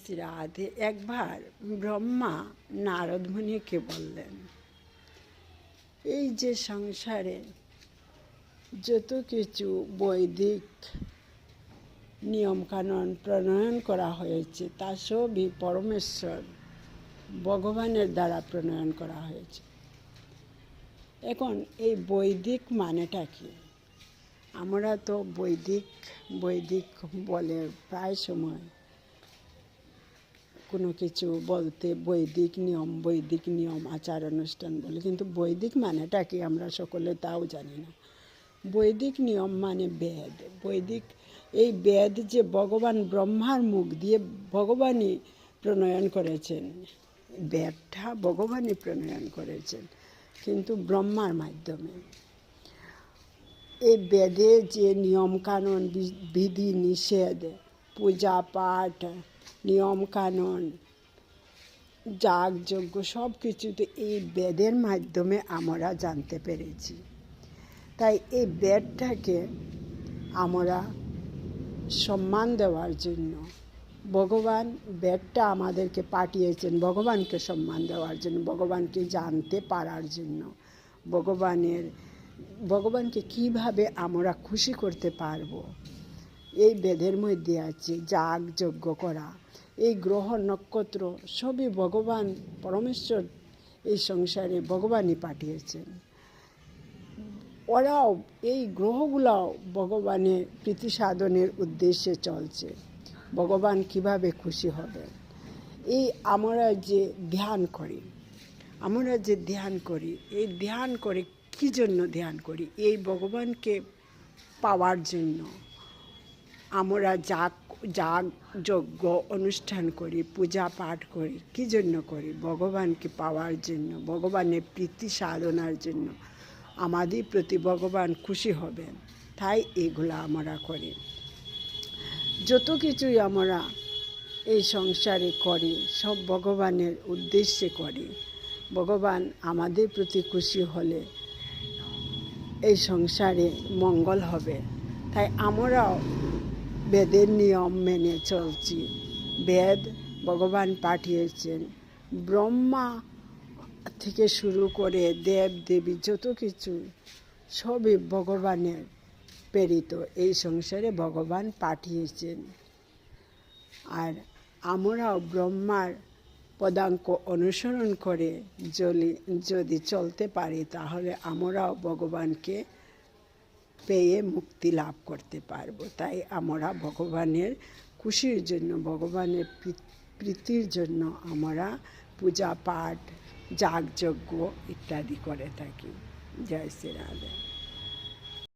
শ্রী রাধে। একবার ব্রহ্মা নারদ মুনিকে বললেন, এই যে সংসারে যত কিছু বৈদিক নিয়মকানুন প্রণয়ন করা হয়েছে তা সবই পরমেশ্বর ভগবানের দ্বারা প্রণয়ন করা হয়েছে। এখন এই বৈদিক মানেটা কি? আমরা তো বৈদিক বলে প্রায় সময় কোনো কিছু বলতে বৈদিক নিয়ম আচার অনুষ্ঠান বলে, কিন্তু বৈদিক মানেটা কি আমরা সকলে তাও জানি না। বৈদিক নিয়ম মানে বেদ। এই বেদ যে ভগবান ব্রহ্মার মুখ দিয়ে ভগবানই প্রণয়ন করেছেন, বেদটা ভগবানই প্রণয়ন করেছেন, কিন্তু ব্রহ্মার মাধ্যমে। এই বেদে যে নিয়মকানুন, বিধি নিষেধ, পূজা পাঠ, নিয়মকানুন, যাগযজ্ঞ সব কিছুতে এই বেদের মাধ্যমে আমরা জানতে পেরেছি। তাই এই বেদটাকে আমরা সম্মান দেওয়ার জন্য ভগবান বেদটা আমাদেরকে পাঠিয়েছেন ভগবানকে সম্মান দেওয়ার জন্য, ভগবানকে জানতে পারার জন্য, ভগবানকে কিভাবে আমরা খুশি করতে পারবো এই বেদের মধ্যে আছে। যাগযজ্ঞ করা, এই গ্রহ নক্ষত্র সবই ভগবান পরমেশ্বর এই সংসারে ভগবানই পাঠিয়েছেন। ওরাও এই গ্রহগুলাও ভগবানের প্রীতি সাধনের উদ্দেশ্যে চলছে। ভগবান কিভাবে খুশি হবেন, এই আমরা যে ধ্যান করি, এই ধ্যান করে কী জন্য ধ্যান করি? এই ভগবানকে পাওয়ার জন্য। আমরা যাগযজ্ঞ অনুষ্ঠান করি, পূজা পাঠ করি, কী জন্য করি? ভগবানকে পাওয়ার জন্য, ভগবানের প্রীতি সাধনার জন্য। আমাদের প্রতি ভগবান খুশি হবেন, তাই এগুলো আমরা করি। যত কিছুই আমরা এই সংসারে করি সব ভগবানের উদ্দেশ্যে করি। ভগবান আমাদের প্রতি খুশি হলে এই সংসারে মঙ্গল হবে। তাই আমরাও বেদের নিয়ম মেনে চলছি। বেদ ভগবান পাঠিয়েছেন। ব্রহ্মা থেকে শুরু করে দেব দেবী যত কিছু সবই ভগবানের প্রেরিত, এই সংসারে ভগবান পাঠিয়েছেন। আর আমরাও ব্রহ্মার পদাঙ্ক অনুসরণ করে যদি চলতে পারি তাহলে আমরাও ভগবানকে পেয়ে মুক্তি লাভ করতে পারবো। তাই আমরা ভগবানের খুশির জন্য, ভগবানের প্রীতির জন্য আমরা পূজা পাঠ, যাগযজ্ঞ ইত্যাদি করে থাকি। জয় শ্রী রাধে।